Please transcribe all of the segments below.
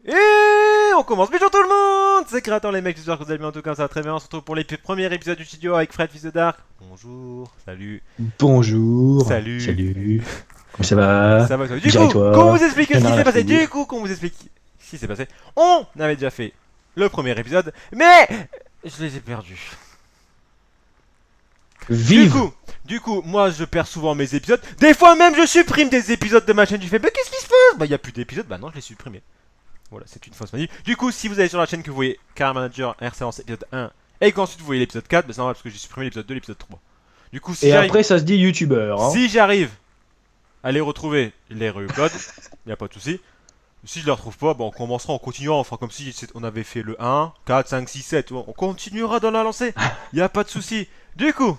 Et on commence. Bonjour tout le monde, c'est Créateur les mecs, j'espère que vous allez bien, en tout cas ça va très bien. On se retrouve pour les premiers épisodes du studio avec Fred Fils de Dark. Bonjour, salut. Bonjour. Salut. Salut. Comment ça va? Ça va toi. Du Bien et coup, toi? qu'on vous explique ce Rien qui à s'est passé. rajouter. Du coup, qu'on vous explique ce qui s'est passé. On avait déjà fait le premier épisode, mais je les ai perdus. Vive. Du coup, moi je perds souvent mes épisodes. Des fois même je supprime des épisodes de ma chaîne. Tu fais, mais qu'est-ce qui se passe? Bah, il n'y a plus d'épisodes. Bah non, je les ai supprimés. Voilà, c'est une fausse manip. Du coup, si vous allez sur la chaîne que vous voyez Car Manager RC en épisode 1 et qu'ensuite vous voyez l'épisode 4, bah c'est normal parce que j'ai supprimé l'épisode 2 et l'épisode 3. Du coup, si Et j'arrive après, ça se dit youtubeur. Hein. si j'arrive à les retrouver, les codes, y a pas de souci. Si je les retrouve pas, bah on commencera en continuant, enfin comme si on avait fait le 1, 4, 5, 6, 7, on continuera dans la lancée. Y a pas de souci. Du coup,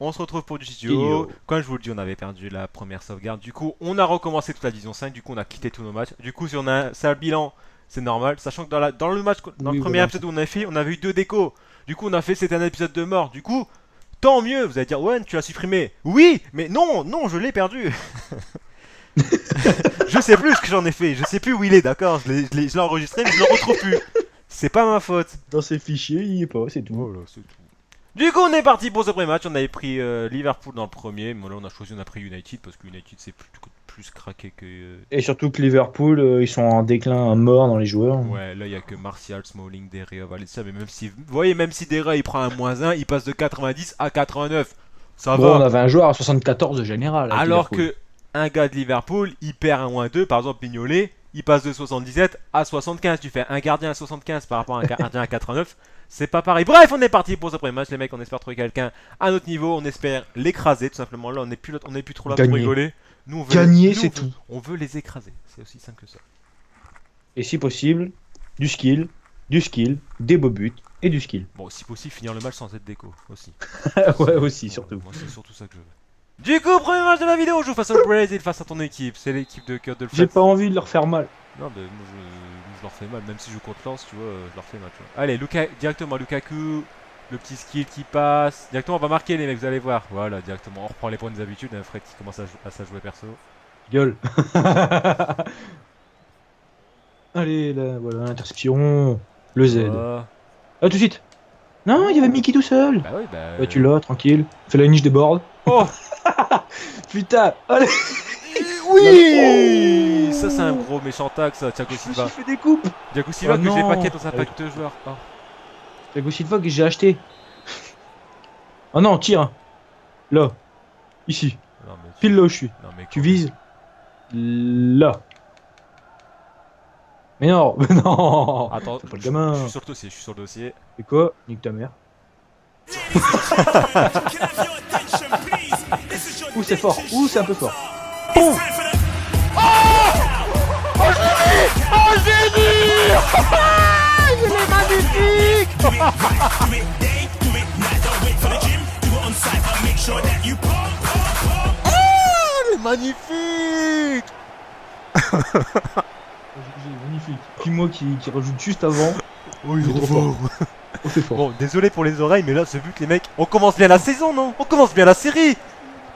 on se retrouve pour du studio. Studio. Comme je vous le dis, on avait perdu la première sauvegarde. Du coup, on a recommencé toute la division 5. Du coup, on a quitté tous nos matchs. Du coup, si on a un sale bilan, c'est normal. Sachant que dans le match, dans le Oui, premier voilà. épisode où on avait fait, on avait eu 2 décos. Du coup, on a fait c'était un épisode de mort. Du coup, tant mieux. Vous allez dire, ouais, tu l'as supprimé. Oui, mais non, non, je l'ai perdu. Je sais plus ce que j'en ai fait. Je sais plus où il est, d'accord. Je l'ai enregistré, mais je le retrouve plus. C'est pas ma faute. Dans ces fichiers, il y est pas, c'est tout. Voilà, c'est tout. Du coup, on est parti pour ce premier match. On avait pris Liverpool dans le premier, mais là on a pris United parce que United c'est plus craqué que. Et surtout que Liverpool, ils sont en déclin mort dans les joueurs. Ouais, là il y a que Martial, Smalling, Derrea, Valencia, mais même si, vous voyez, même si Derrea il prend un -1, il passe de 90 à 89. Ça Bon, on va. avait un joueur à 74 de général. avec Alors Liverpool. que un gars de Liverpool, il perd un -2, par exemple Mignolet, il passe de 77 à 75. Tu fais un gardien à 75 par rapport à un gardien à 89. C'est pas pareil. Bref, on est parti pour ce premier match, les mecs. On espère trouver quelqu'un à notre niveau. On espère l'écraser, tout simplement. Là, on est plus trop là pour Gagner. rigoler. Nous, on veut Gagner, nous, c'est on veut- tout. On veut les écraser. C'est aussi simple que ça. Et si possible, du skill, des beaux buts et du skill. Bon, si possible, finir le match sans être déco aussi. Ouais, aussi, surtout. Moi, c'est surtout ça que je veux. Du coup, premier match de la vidéo, on joue face au Brésil, face à ton équipe. C'est l'équipe de Cuddle J'ai pas envie de leur faire mal. Non, mais moi, je leur fais mal, même si je joue contre Lens, tu vois, je leur fais mal. Tu vois. Allez, directement Lukaku, le petit skill qui passe. Directement, on va marquer les mecs, vous allez voir. Voilà, directement, on reprend les points des habitudes. Un Fred qui commence à s'ajouer perso. Gueule. Allez, là, voilà, interception. Le Z. Ah, Ah, tout de suite. Non, il y avait Mickey tout seul. bah oui, bah. Ouais, tu l'as, tranquille. Fais la niche des boards. Oh Putain, allez. oui. Ça, c'est un gros méchant tag, ça, Thiago Je me Silva. suis fait des coupes. Thiago Silva Oh que j'ai non. paquet dans un pack de joueurs. Oh. Thiago Silva que j'ai acheté. Oh non, tire. Là. Ici. Non, mais Pile là où je suis. Non, mais Tu vises. Là. Mais non, mais non. Attends, C'est pas le je gamin. suis sur le dossier, je suis sur le dossier. C'est quoi? Nique ta mère. Ouh, c'est fort. Ouh, c'est un peu fort. Oh, j'ai dit. Il est magnifique. Il est magnifique. Magnifique. Puis moi qui rajoute juste avant. Oh, il est trop fort. Oh, c'est fort. Bon, désolé pour les oreilles, mais là, ce but, les mecs, on commence bien la saison, non? On commence bien la série.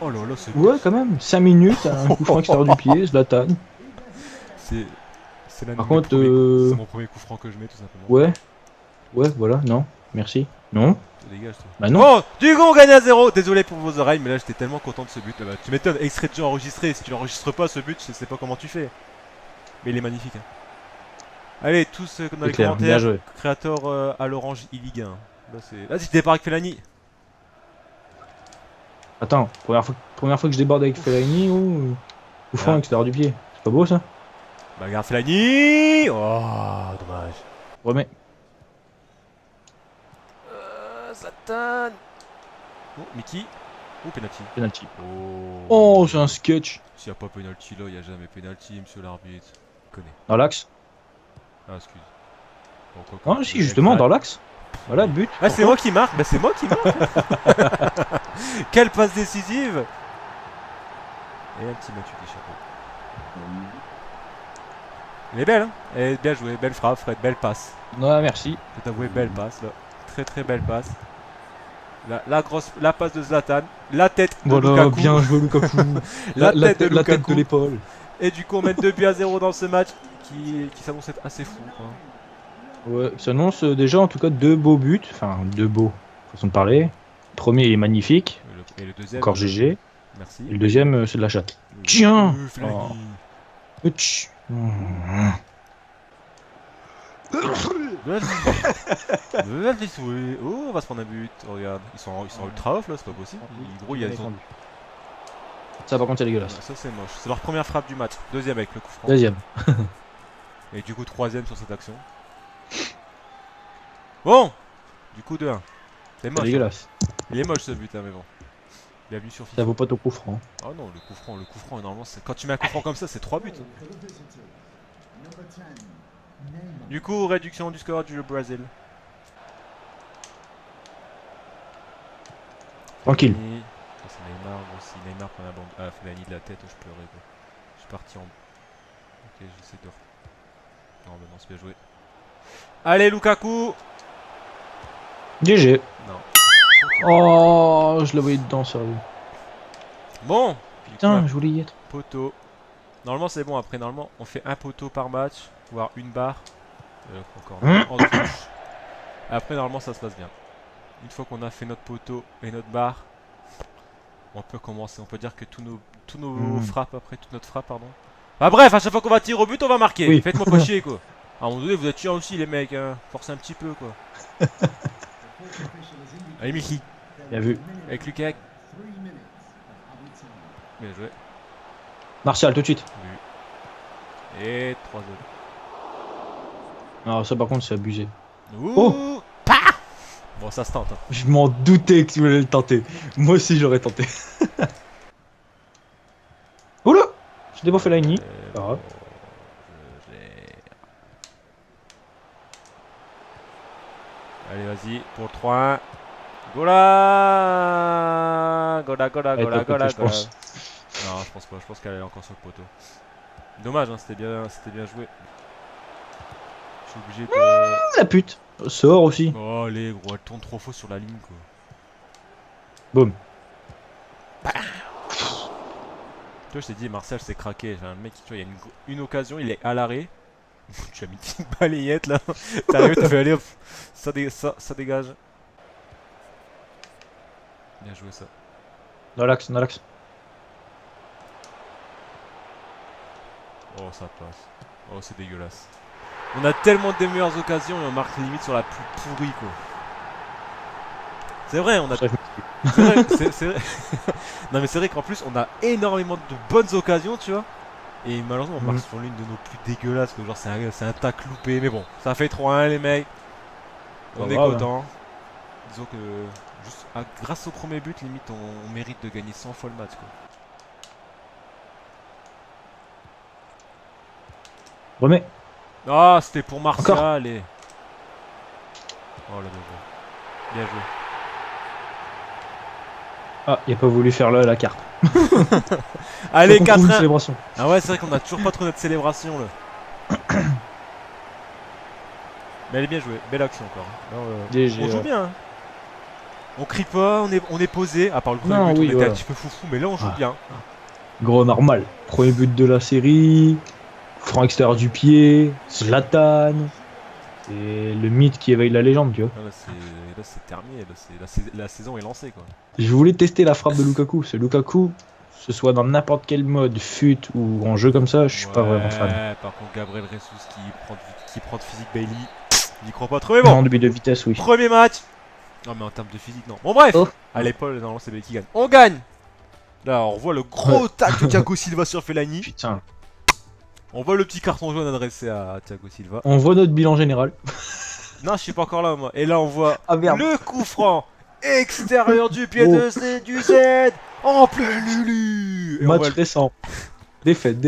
Oh là là, c'est. Ouais, quand même. 5 minutes, un coup franc extérieur du pied, Zlatan. C'est l'un de Par mes contre, premiers- c'est mon premier coup franc que je mets, tout simplement. Ouais. Ouais, voilà, non. Merci. Non. Dégage, toi. Bah non. Bon, du coup, on gagne à 0. Désolé pour vos oreilles, mais là, j'étais tellement content de ce but. Là-bas. Tu m'étonnes, extrait de jeu enregistré. Si tu l'enregistres pas, ce but, je sais pas comment tu fais. Mais il est magnifique. Hein. Allez, tous dans C'est les clair, bien commentaires, joué. créateur à l'Orange e-Ligue 1. Là, c'est. Vas-y, je départ avec Fellaini. Attends, première fois que je déborde avec Fellaini ou franc Ah. extérieur du pied. C'est pas beau ça? Bah, regarde Fellaini. Oh, dommage. Remets. Zlatan. Oh, Mickey. Oh, penalty. Penalty. Oh. Oh, c'est un sketch. S'il n'y a pas penalty là, il n'y a jamais penalty, monsieur l'arbitre. Il connaît. Dans l'axe. Ah, excuse. Bon, quoi, Ah, si, justement, dans l'axe. Voilà le but. Ah, c'est moi qui marque. Bah, c'est moi qui marque. Quelle passe décisive. Et un petit Mathieu des chapeaux. Elle est belle, hein. Elle est bien jouée. Belle frappe, Fred. Belle passe. Ouais, merci. Je vais t'avouer, belle passe là. Très très belle passe. La passe de Zlatan. La tête de Voilà, Lukaku. bien joué Lukaku. La tête de la tête Lukaku. de l'épaule. Et du coup, on met 2 buts à 0 dans ce match. qui s'annonce être assez fou. Quoi. Ouais, ça annonce déjà en tout cas 2 beaux buts. Enfin, 2 beaux, façon de parler. Le premier il est magnifique. Et le deuxième. Encore GG. Merci. Et le deuxième, c'est de la chatte. Tiens Fellaini. Oh. Tch. Vas-y, souhait. Oh, on va se prendre un but. Oh, regarde, ils sont ultra off là, c'est pas possible. Gros, il y a son... Ça par contre c'est dégueulasse. Ça c'est moche. C'est leur première frappe du match. Deuxième avec le coup franc. Deuxième. Et du coup, troisième sur cette action. Bon, du coup 2-1. C'est C'est moche. Hein. dégueulasse. Il est moche ce but, hein, mais bon. Bienvenue sur FIFA. Ça vaut pas ton coup franc. Oh non, le coup franc, normalement, quand tu mets un coup franc comme ça, c'est 3 buts. Hein. Du coup, réduction du score du Brésil. Tranquille. Fellaini. Ça, c'est Neymar aussi. Neymar prend la bande. Ah, Fellaini de la tête, je pleurais quoi. Je suis parti en. Ok, j'essaie de. Non, mais non, c'est bien joué. Allez, Lukaku! GG. Non. Oh, je la voyais dedans, sérieux. Bon! Putain, je voulais y être. Poteau. Normalement, c'est bon. Après, normalement, on fait un poteau par match, voire une barre. Encore en touche. Après, normalement, ça se passe bien. Une fois qu'on a fait notre poteau et notre barre, on peut commencer. On peut dire que tous nos frappes, après, toute notre frappe, pardon. Bah, bref, à chaque fois qu'on va tirer au but, on va marquer. Oui. Faites-moi pas chier, quoi. À un moment donné, vous êtes chiants aussi, les mecs. Hein. Forcez un petit peu, quoi. Allez, Mickey. Bien vu. Avec Lukaku. Bien joué. Martial, tout de suite. Oui. Et 3 autres. Non, ça par contre, c'est abusé. Ouh. Oh. Pah. Bon, ça se tente. Hein. Je m'en doutais que tu voulais le tenter. Moi aussi, j'aurais tenté. Oula! J'ai débuffé la ligne. Pas grave. Allez, vas-y, pour le 3-1. Gola. Gola, gola, Elle est gola, top, gola, je gola. pense. Non, je pense pas. Je pense qu'elle est encore sur le poteau. Dommage, hein, c'était bien joué. Je suis obligé de... Ah, la pute. Sort aussi. Oh, allez, gros, elle tourne trop faux sur la ligne, quoi. Boum. Tu vois, je t'ai dit, Martial s'est craqué. Enfin, le mec, tu vois, il y a une occasion, il est à l'arrêt. Tu as mis une balayette là. T'arrives, t'as fait aller, hop. Ça dégage. Bien joué ça. Dans l'axe, dans l'axe. Oh, ça passe. Oh, c'est dégueulasse. On a tellement des meilleures occasions et on marque limite sur la plus pourrie quoi. C'est vrai, on a. C'est vrai, c'est vrai. Non mais c'est vrai qu'en plus on a énormément de bonnes occasions, tu vois. Et malheureusement on marque sur l'une de nos plus dégueulasses, quoi. Genre c'est un tac loupé, mais bon, ça fait 3-1 les mecs. On est content. Disons que juste grâce au premier but, limite on mérite de gagner 100 fois le match quoi. Remets. Ah, c'était pour Martial Encore. et... Oh là, bien joué. Bien joué. Ah, il a pas voulu faire la carte. Allez, Faut qu'on trouve une 4-1. célébration. Ah ouais, c'est vrai qu'on a toujours pas trop notre célébration là. Mais elle est bien jouée, belle action encore. Alors, DG, on joue bien. Hein. On crie pas, on est posé. À part le premier Non, but, oui, on était voilà. un petit peu foufou, mais là on joue bien. Gros normal. Premier but de la série. Franc extérieur du pied. Zlatan. C'est le mythe qui éveille la légende, tu vois. Ah, là c'est terminé, là, la saison est lancée quoi. Je voulais tester la frappe de Lukaku. C'est Lukaku, ce soit dans n'importe quel mode, fut ou en jeu comme ça, je suis pas vraiment fan. Par contre, Gabriel Jesus qui prend de physique Bailey, j'y crois pas trop, mais bon. En début de vitesse, oui. Premier match. Non mais en termes de physique, non. Bon bref, Oh. à l'épaule, normalement c'est Bailey qui gagne. On gagne. Là, on voit le gros tac de Thiago Silva sur Fellaini. Putain. On voit le petit carton jaune adressé à Thiago Silva. On voit notre bilan général. Non, je suis pas encore là, moi. Et là, on voit Ah merde. le coup franc extérieur du pied Oh. de du Z en plein Lulu. Et on Match voit le- récent. Défaite,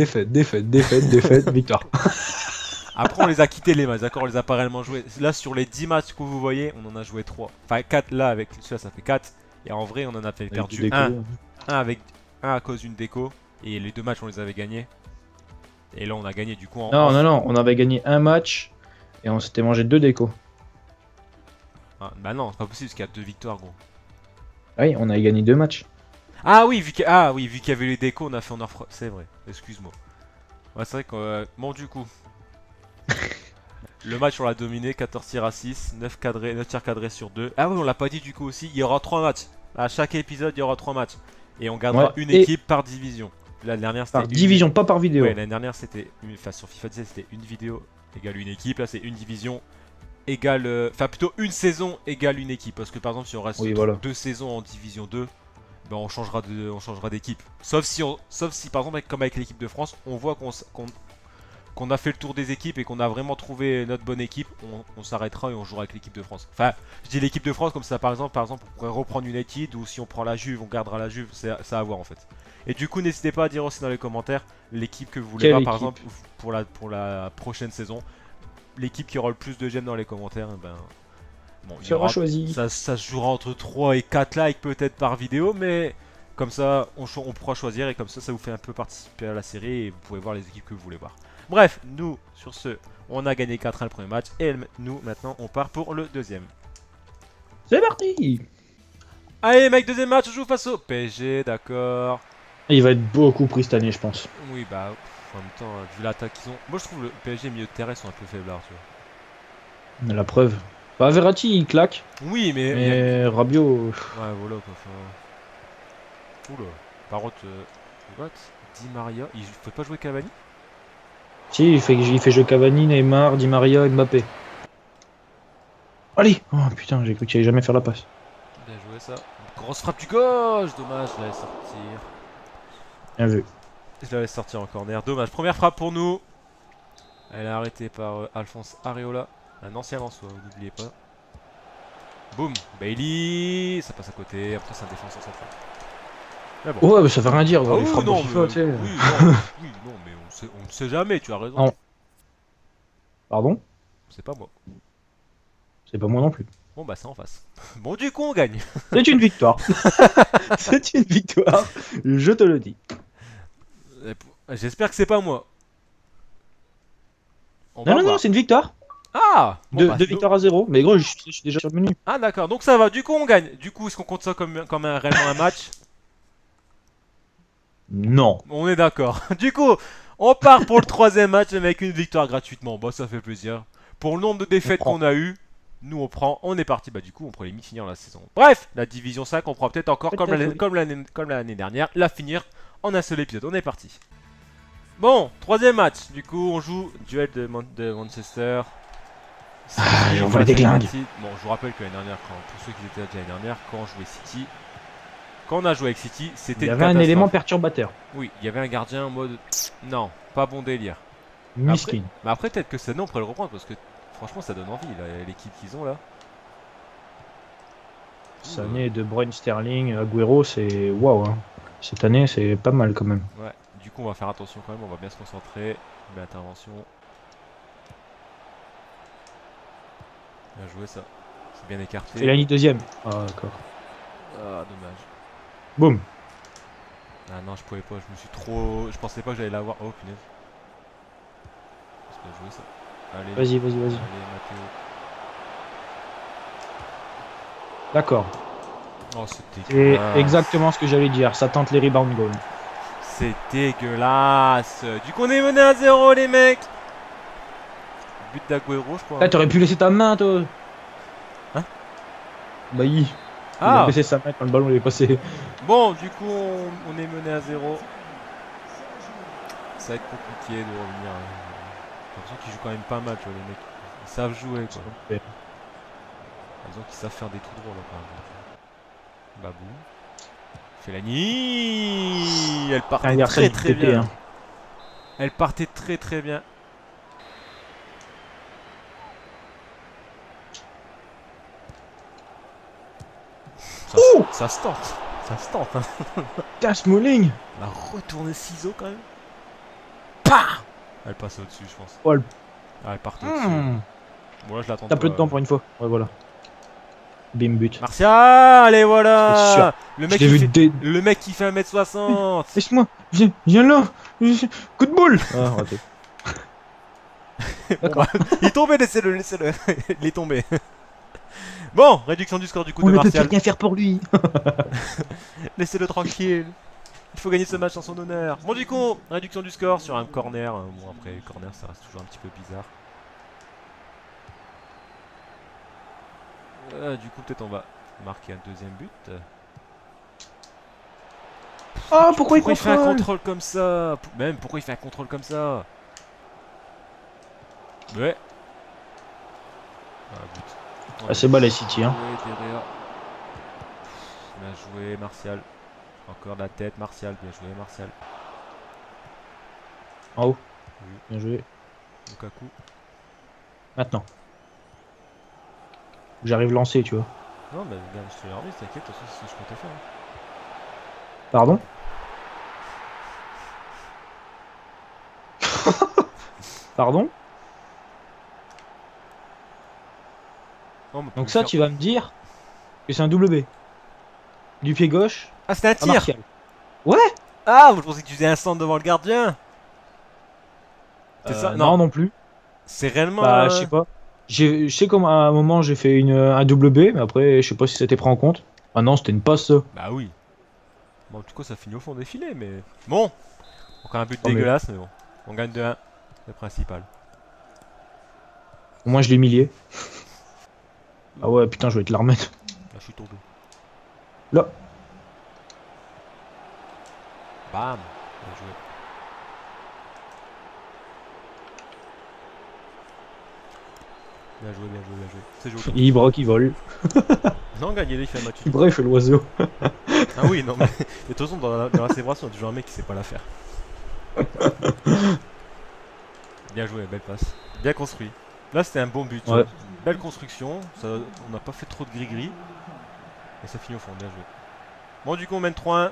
victoire. Après, on les a quittés les matchs, d'accord? On les a pas réellement joués. Là, sur les 10 matchs que vous voyez, on en a joué 3. Enfin, 4 là, avec celui-là, ça fait 4. Et en vrai, on en a fait perdu 1 à cause d'une déco. Et les 2 matchs, on les avait gagnés. Et là, on a gagné du coup en. Non, on avait gagné un match et on s'était mangé 2 décos. Ah, bah non, c'est pas possible parce qu'il y a 2 victoires, gros. Oui, on avait gagné 2 matchs. Ah oui, vu qu'il y avait les décos, on a fait en heure. C'est vrai, excuse-moi. Ouais, c'est vrai que. Bon, du coup. Le match, on l'a dominé, 14 tirs à 6, 9 tirs cadrés sur 2. Ah oui, on l'a pas dit du coup aussi, il y aura 3 matchs. À chaque épisode, il y aura 3 matchs. Et on gardera Ouais, une et- équipe par division. L'année dernière, c'était Par division, pas par vidéo. Ouais, l'année dernière, c'était enfin, sur FIFA 17, c'était une vidéo égale une équipe. Là, c'est une division égale. Enfin, plutôt une saison égale une équipe. Parce que par exemple, si on reste Oui, voilà. 2 saisons en division 2, ben, on changera d'équipe. Sauf si, par exemple, comme avec l'équipe de France, on voit qu'on a fait le tour des équipes et qu'on a vraiment trouvé notre bonne équipe, on s'arrêtera et on jouera avec l'équipe de France. Enfin, je dis l'équipe de France comme ça, par exemple, on pourrait reprendre United, ou si on prend la Juve, on gardera la Juve, c'est à voir en fait. Et du coup, n'hésitez pas à dire aussi dans les commentaires l'équipe que vous voulez Quelle voir, par équipe exemple, pour la prochaine saison. L'équipe qui aura le plus de j'aime dans les commentaires, ben, bon, Sera choisi. ça se jouera entre 3 et 4 likes peut-être par vidéo, mais comme ça, on pourra choisir et comme ça vous fait un peu participer à la série et vous pouvez voir les équipes que vous voulez voir. Bref, nous, sur ce, on a gagné 4-1 le premier match et nous, maintenant, on part pour le deuxième. C'est parti. Allez, mec, deuxième match, on joue face au PSG, d'accord. Il va être beaucoup pris cette année, je pense. Oui, bah, en même temps, vu l'attaque qu'ils ont. Moi, je trouve le PSG milieu de terrain, ils sont un peu faiblards, tu vois. La preuve. Bah, Verratti, il claque. Oui, mais. Mais Rabiot. Ouais, voilà quoi. Oula. Par contre, what Di Maria, il faut pas jouer Cavani? Si, il fait jeu Cavani, Neymar, Di Maria, Mbappé. Allez. Oh putain, j'ai cru qu'il allait jamais faire la passe. Bien joué ça. Grosse frappe du gauche, dommage, je la laisse sortir. Bien vu. Je la laisse sortir en corner, dommage. Première frappe pour nous. Elle est arrêtée par Alphonse Areola, un ancien Lensois, n'oubliez pas. Boum, Bailey, ça passe à côté, après c'est un défenseur central. Mais bon. Ouais, mais ça veut rien dire, Ah les oui, frappes non, de FIFA, mais, tu sais. oui, non, mais on ne sait jamais, tu as raison. Non. Pardon? C'est pas moi. C'est pas moi non plus. Bon bah c'est en face. Bon du coup on gagne. C'est une victoire. C'est une victoire, je te le dis. J'espère que c'est pas moi. On Non, va non, voir. non, c'est une victoire. Ah bon, Deux bah, victoires à 0. Mais gros, je suis déjà sur le menu. Ah d'accord, donc ça va, du coup on gagne. Du coup est-ce qu'on compte ça comme réellement un match? Non. On est d'accord. Du coup, on part pour le troisième match avec une victoire gratuitement. Bah ça fait plaisir. Pour le nombre de défaites On prend. qu'on a eu, nous on prend, on est parti. Bah du coup on pourrait limite finir la saison. Bref, la division 5 on pourra peut-être encore comme l'année dernière la finir en un seul épisode. On est parti. Bon, troisième match. Du coup on joue duel de Manchester. Et on va les déglinguer. Bon, je vous rappelle que l'année dernière, pour ceux qui étaient là déjà l'année dernière, quand on jouait City, quand on a joué avec City, c'était Il y une avait un catastrophe. élément perturbateur. Oui, il y avait un gardien en mode non, pas bon délire. Miskin. Mais après, peut-être que cette année on pourrait le reprendre parce que franchement, ça donne envie là, l'équipe qu'ils ont là. Cette année, De Bruyne, Sterling, Agüero, c'est waouh. Hein. Cette année, c'est pas mal quand même. Ouais, du coup, on va faire attention quand même, on va bien se concentrer. Belle intervention. Bien joué ça. C'est bien écarté. Fellaini deuxième. Ah, d'accord. Ah, dommage. Boum. Ah non, je pouvais pas, je me suis trop. Je pensais pas que j'allais l'avoir. Oh punaise. C'est bien joué ça. Allez. Vas-y, vas-y, vas-y. Allez, Mathéo. D'accord. Oh, c'est C'est dégueulasse. exactement ce que j'allais dire. Ça tente les rebound goals. C'est dégueulasse. Du coup, on est mené à 0, les mecs. But d'Agüero, je crois. Ah, t'aurais pu laisser ta main, toi. Hein? Bah, il Ah, a baissé sa main quand le ballon il est passé. bon, du coup, on est mené à 0. Ça va être compliqué de revenir. J'ai l'impression qu'ils jouent quand même pas mal, tu vois, les mecs. Ils savent jouer, quoi. Ouais. Ils ont qu'ils savent faire des tout droits, là, quand même. Babou. Fellaini. Elle partait Un garçon très très pété, bien. hein. Elle partait très très bien. Ça se tente. Ça se tente, hein. Putain, Smalling. La retourner ciseaux quand même. Pah. Elle passe au-dessus, je pense. Oh, Ah, elle part au-dessus. Bon, là, je l'attends. T'as peu de temps pour une fois. Ouais, voilà. Bim, but. Martial, et C'est voilà. sûr. Le Je mec, l'ai qui vu fait... dès... le mec qui fait 1m60. Laisse-moi. Viens là. Coup de boule. Ah, raté. Bon, bah, il est tombé, laissez-le. Il est tombé. Bon, réduction du score du coup On de ne peut plus Martial. rien faire pour lui. Laissez-le tranquille. Il faut gagner ce match en son honneur. Bon, du coup, réduction du score sur un corner. Bon, après, corner, ça reste toujours un petit peu bizarre. Du coup, peut-être on va marquer un deuxième but. Ah, pourquoi il Pourquoi il fait un contrôle? contrôle comme ça? Même, pourquoi il fait un contrôle comme ça? Ouais. Ah, but. Ah, c'est bas la City, hein. Joué, Derrea. Bien joué, Martial. Encore la tête, Martial. Bien joué, Martial. En haut. Oui. Bien joué. Lukaku. Maintenant. J'arrive lancé, tu vois. Non, mais regarde, je te l'ai remis, t'inquiète, de toute façon, c'est ce que je comptais faire. Pardon? Pardon? Oh, mais Donc ça, tu vas me dire que c'est un double B. Du pied gauche Ah, c'était un à tir! Martial. Ouais! Ah, je pensais que tu faisais un centre devant le gardien! C'est ça? Non, Non, non plus. c'est réellement Bah, je sais pas. Je sais qu'à un moment, j'ai fait un double B, mais après, je sais pas si c'était pris en compte. Ah non, c'était une passe, ça. Bah oui. Bon, en tout cas, ça finit au fond des filets, mais. Bon! Encore un but Oh, mais dégueulasse, mais bon. On gagne 2-1. C'est le principal. au moins, je l'ai humilié. Ah ouais, putain, je vais te la remettre. Là, je suis tombé. Là. Bam! Bien joué. Bien joué, bien joué, bien joué. C'est joué. Ibra qui vole. Non, gagné, il fait un match. Ibra, il fait l'oiseau. Ah oui, non, mais de toute façon, dans la célébration, il y a toujours un mec qui sait pas la faire. Bien joué, belle passe. Bien construit. Là, c'était un bon but. tu Ouais. vois. Belle construction. On n'a pas fait trop de gris-gris. Et ça finit au fond, bien joué. Bon, du coup, on mène 3-1.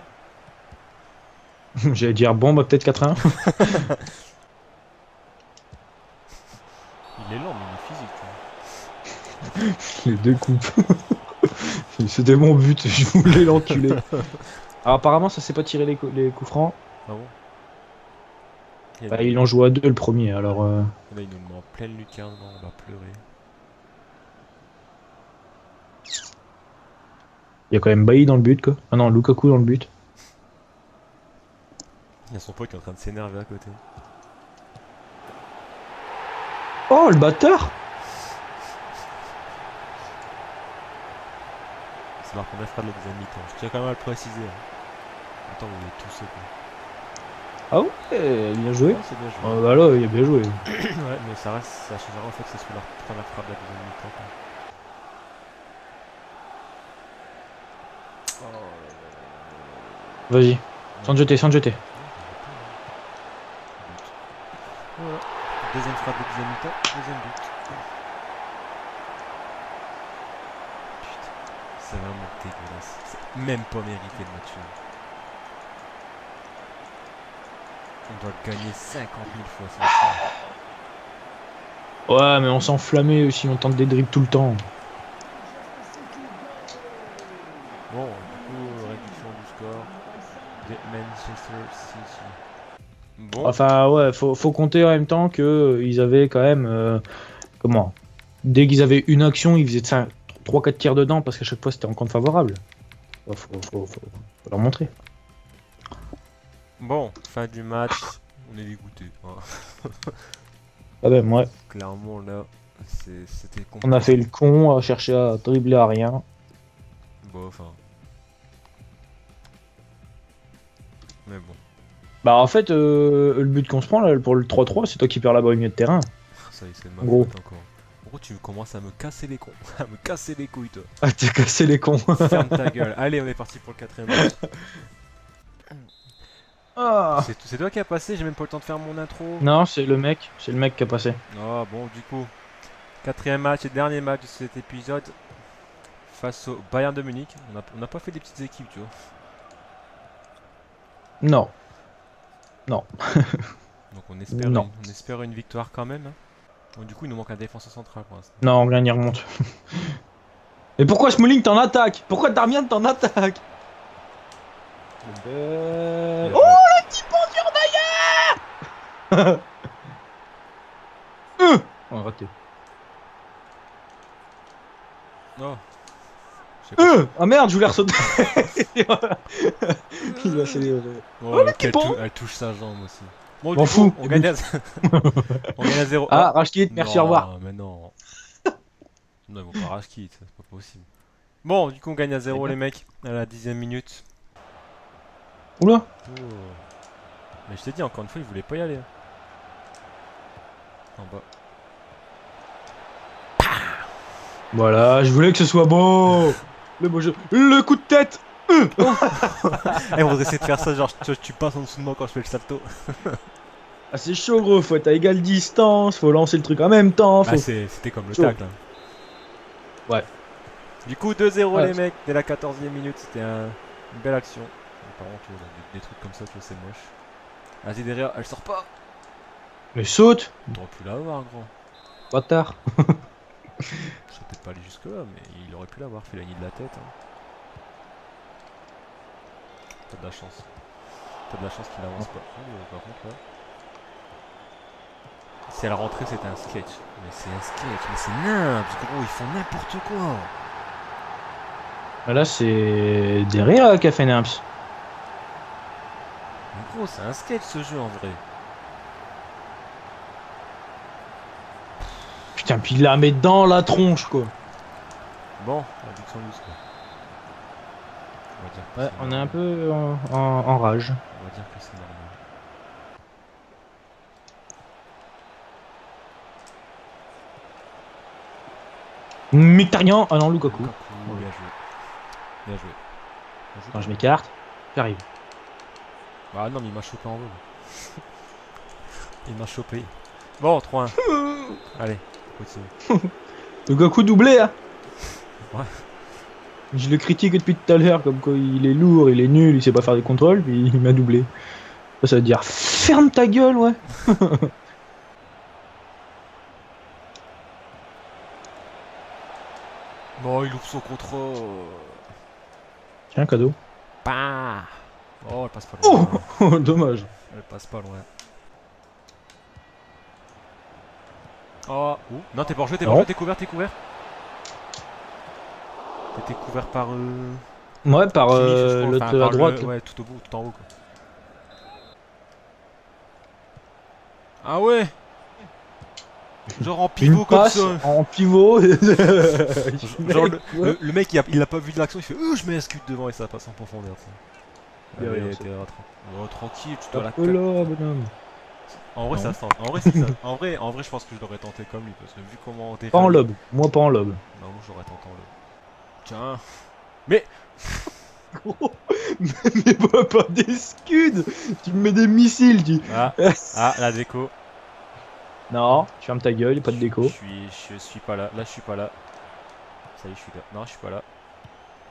J'allais dire, bon, bah peut-être 4-1. Il est lent, mais il est physique. Tu vois. Les deux coupes. C'était mon but, je voulais l'enculer. Alors apparemment, ça s'est pas tiré les coups francs. Ah bon? Il y a Bah, des- ils l'ont joué à deux le premier, alors... Là, il nous met en pleine lucarne, on va pleurer. Il y a quand même Bailly dans le but, quoi. Ah non, Lukaku dans le but. Il y a son pote qui est en train de s'énerver à côté. Oh, le batteur! C'est la première phrase de la deuxième mi-temps. Je tiens quand même à le préciser. Hein. Attends, vous êtes tous quoi. Ah ouais, bien joué. Ouais, c'est bien joué. Bah là, il a bien joué. Ouais, mais ça reste, ça change rien en fait, c'est sur la première frappe de la deuxième mi-temps. Quoi. Oh là là. Vas-y, sans te jeter, sans te jeter. Voilà. Deuxième frappe de deuxième mi-temps, deuxième but. Putain, c'est vraiment dégueulasse. C'est même pas mérité le match. On doit le gagner 50 000 fois ce match. Ouais, mais on s'enflammait aussi, on tente des dribbles tout le temps. Bon, du coup, réduction du score de Manchester City. Bon, Enfin, ouais, faut compter en même temps que ils avaient quand même... comment? Dès qu'ils avaient une action, ils faisaient 3-4 tirs dedans, parce qu'à chaque fois, c'était en compte favorable. Ouais, faut leur montrer. bon, fin du match. On est dégoûté. Ah ben, ouais. Clairement, là, c'était compliqué. On a fait le con, à chercher à dribbler à rien. Bon, enfin. Mais bon. Bah en fait, le but qu'on se prend là, pour le 3-3, c'est toi qui perds la balle au milieu de terrain. Ça y est, c'est de ma En gros. faute encore. En gros, tu commences à me casser les cons. À me casser les couilles, toi. Ah, t'as cassé les cons. Ferme ta gueule. Allez, on est parti pour le quatrième match. Ah. C'est toi qui as passé, j'ai même pas le temps de faire mon intro. Non, c'est le mec qui a passé. Ah bon, du coup, quatrième match et dernier match de cet épisode face au Bayern de Munich. On n'a pas fait des petites équipes, tu vois. Non. Non. Donc on espère, Non. on espère une victoire quand même. Hein. Bon, du coup, il nous manque un défenseur central pour l'instant. Non, rien n'y remonte. Mais pourquoi Smalling t'en attaque? Pourquoi Darmian t'en attaque? Bien Oh, joué. le petit pendur d'ailleurs. On a raté. Non. Je sais pas. Ah merde, je voulais ressauter. Il va célébrer. Oh, le petit pont. elle touche sa jambe aussi. Bon, M'en du coup, fous. on gagne à... on gagne à 0. Ah, Rashkid, merci, au revoir. Mais non. Non, ils vont pas rage quitte, c'est pas possible. Bon, du coup, on gagne à 0 les mecs, à la 10ème minute. Oula. Oh. Mais je t'ai dit, encore une fois, ils voulaient pas y aller. En bas. Voilà, je voulais que ce soit beau. Le beau jeu. Le coup de tête. Eh, on va essayer de faire ça, genre tu passes en dessous de moi quand je fais le salto. Ah, c'est chaud, gros. Faut être à égale distance. Faut lancer le truc en même temps. Bah, Faut... c'était comme le Chaud. tacle. Hein. Ouais. Du coup, 2-0 Ouais. les mecs, dès la 14ème minute, c'était une belle action. Mais par contre, des trucs comme ça, tu vois, c'est moche. Vas-y, derrière, elle sort pas. Mais saute. T'aurais pu l'avoir, gros. Bâtard. Je serais peut-être pas allé jusque là, mais il aurait pu l'avoir, fait la de la tête. Hein. T'as de la chance. T'as de la chance qu'il avance pas. Oh, par contre, là. Si elle rentrait, c'était un sketch. Mais c'est un sketch, mais c'est n'importe gros, ils font n'importe quoi. Là, c'est derrière Café Nimps. Mais gros, c'est un sketch ce jeu en vrai. Putain, puis il la met dans la tronche, quoi. Bon, addiction loose quoi. On va dire que Ouais, c'est on est un normal. peu en rage. On va dire que c'est normal. Mkhitaryan. Ah non, Lukaku. Lukaku, bien joué. Bien joué. Bien joué. Attends, je m'écarte. J'arrive. Bah non, mais il m'a chopé en vol. Il m'a chopé. Bon, 3-1. Allez, continue. Lukaku doublé, hein. Ouais. Je le critique depuis tout à l'heure, comme quoi il est lourd, il est nul, il sait pas faire des contrôles, puis il m'a doublé. Ça veut dire ferme ta gueule, ouais. Non, il loupe son contrôle. Tiens, cadeau. Bah. Oh, elle passe pas loin. Oh, dommage. Elle passe pas loin. Oh, ouh. Non, t'es pas en jeu, t'es pas en Non. jeu, t'es couvert, t'es couvert. T'étais couvert par Ouais, par Kimmich, je crois. l'autre Enfin, à par droite. ouais, tout au bout, tout en haut quoi. Ah ouais. Genre en pivot Une comme passe ça. en pivot. Genre le mec il a pas vu de l'action, il fait je mets un scud devant et ça passe en profondeur. Ça. Derrière, Allez, ça. t'es tranquille, tu dois la Oh là, bonhomme. En vrai Non. ça se tente. En vrai si ça. En vrai je pense que je l'aurais tenté comme lui parce que vu comment t'es Pas en rallié- lob. Moi, pas en lob. Non, moi j'aurais tenté en lob. Tiens. Mais Mais pas des scuds. Tu me mets des missiles, tu. ah la déco. Non, tu fermes ta gueule, pas de déco. Je suis pas là. Là je suis pas là. Ça y est, je suis là. Non, je suis pas là.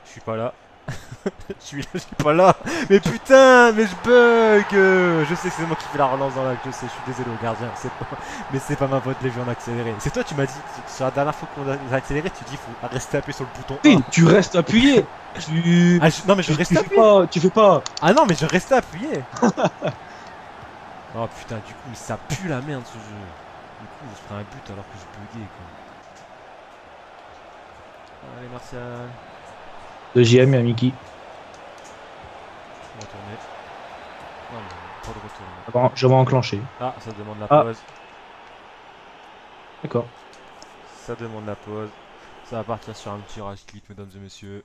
Je suis pas là. Je suis là, je suis pas là. Mais putain, mais je bug. Je sais que c'est moi qui fais la relance dans l'acte. Je sais, je suis désolé au gardien. Mais c'est pas ma faute, les vues en accéléré. C'est toi, tu m'as dit sur la dernière fois qu'on a accéléré, tu dis faut rester appuyé sur le bouton 1. Oui, tu restes appuyé. Tu. Ah, non, mais je tu restais fais appuyé. pas. Tu fais pas. Ah non, mais je restais appuyé. Oh putain, du coup, mais ça pue la merde ce jeu. Du coup, je ferai un but alors que je buguais quoi. Allez, Martial. Deuxième, et Mickey. On va tourner. Non, mais pas de retour. Bon, je vais enclencher. Ah, ça demande la Ah. pause. D'accord. Ça demande la pause. Ça va partir sur un petit rage clic, mesdames et messieurs.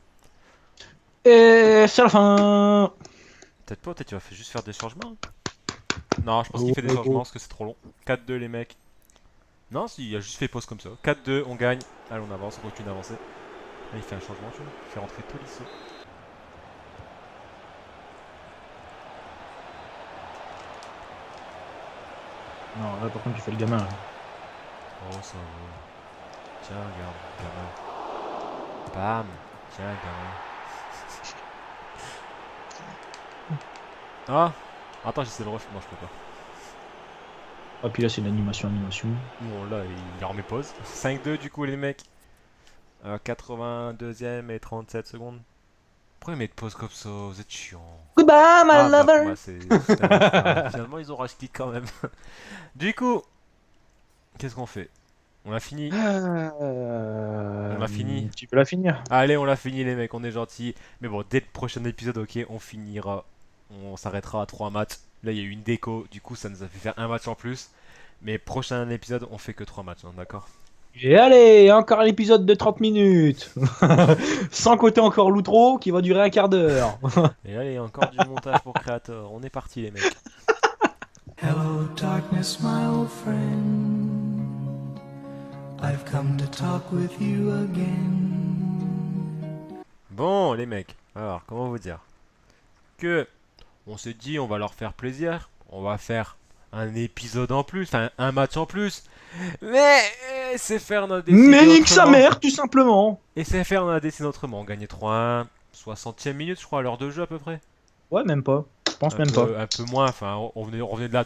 Et c'est la fin. Peut-être pas, peut-être tu vas juste faire des changements. Non, je pense qu'il Oh, fait des oh, changements oh. parce que c'est trop long. 4-2 les mecs. Non, si, il a juste fait pause comme ça. 4-2, on gagne. Allez, on avance, on continue d'avancer. Là, il fait un changement, tu vois. Il fait rentrer Tolisso. Non, là par contre, tu fais le gamin. Là. Oh, ça va. Tiens, regarde, gamin. Bam. Tiens, gamin. Ah. Attends, j'essaie de le refaire. Non, je peux pas. Ah, puis là, c'est une animation. Bon, là, il remet pause. 5-2 du coup, les mecs. 82ème et 37 secondes. Pourquoi ils mettent pause comme ça? Vous êtes chiants. Goodbye, my Ah, bah, lover. moi, putain, finalement, ils ont racheté quand même. Du coup, qu'est-ce qu'on fait? On a fini. On a fini. Tu peux la finir. Allez, on l'a fini, les mecs, on est gentils. Mais bon, dès le prochain épisode, ok, on finira. On s'arrêtera à 3 matchs. Là, il y a eu une déco, du coup, ça nous a fait faire un match en plus. Mais prochain épisode, on fait que 3 matchs, hein, d'accord? Et allez, encore un épisode de 30 minutes. Sans compter encore l'outro qui va durer un quart d'heure. Et là, il y a encore du montage pour Creator. On est parti, les mecs. Hello, darkness, my old friend. I've come to talk with you again. Bon, les mecs. Alors, comment vous dire que on s'est dit, on va leur faire plaisir. On va faire un épisode en plus, enfin un match en plus. Mais c'est faire on a décidé Mais nique sa autrement. mère, tout simplement. Et c'est faire on a décidé autrement. On gagnait 3-1, 60e minute, je crois, à l'heure de jeu à peu près. Ouais, même pas. Je pense Un même peu, pas. un peu moins, enfin, on revenait de là,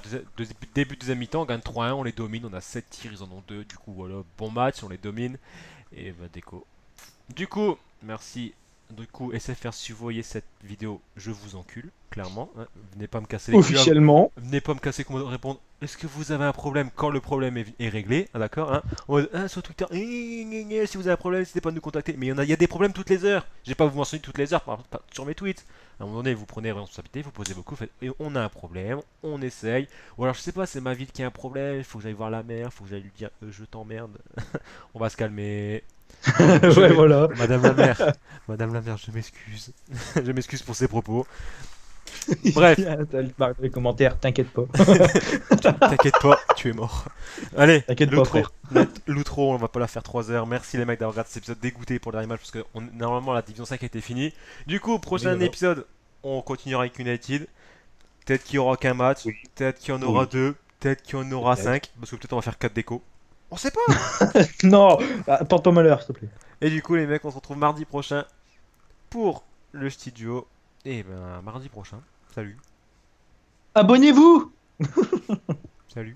début de deuxième mi-temps, on gagne 3-1, on les domine, on a 7 tirs, ils en ont 2, du coup, voilà, bon match, on les domine, et bah, déco. Du coup, merci. Du coup, SFR, si vous voyez cette vidéo, je vous encule, clairement. Hein. Venez pas me casser les couilles. Officiellement. Venez pas me casser comment répondre. Est-ce que vous avez un problème quand le problème est réglé? Ah, d'accord, hein. En mode, ah, sur Twitter, si vous avez un problème, n'hésitez pas à nous contacter. Mais il y a des problèmes toutes les heures. Je vais pas vous mentionner toutes les heures sur mes tweets. À un moment donné, vous prenez responsabilité, vous posez beaucoup, faites, et on a un problème, on essaye. Ou alors, je sais pas, c'est ma ville qui a un problème, il faut que j'aille voir la mère, il faut que j'aille lui dire, je t'emmerde. On va se calmer. Je Ouais, vais- voilà. Madame la mère, je m'excuse. Je m'excuse pour ces propos. Bref. T'as le barre de commentaires, t'inquiète pas. T'inquiète pas, tu es mort. Allez, T'inquiète pas, l'outro, frère. l'outro, on va pas la faire 3 heures. Merci les mecs d'avoir regardé cet épisode dégoûté pour le dernier match parce que normalement la division 5 était finie. Du coup, prochain Oui, voilà. épisode, on continuera avec United. Peut-être qu'il y aura qu'un match, Oui. peut-être qu'il y en aura Oui. 2, peut-être qu'il y en aura Peut-être. 5, parce que peut-être on va faire 4 décos. On sait pas. Non, porte pas malheur, s'il te plaît. Et du coup, les mecs, on se retrouve mardi prochain pour le studio. Et ben, mardi prochain. Salut. Abonnez-vous. Salut.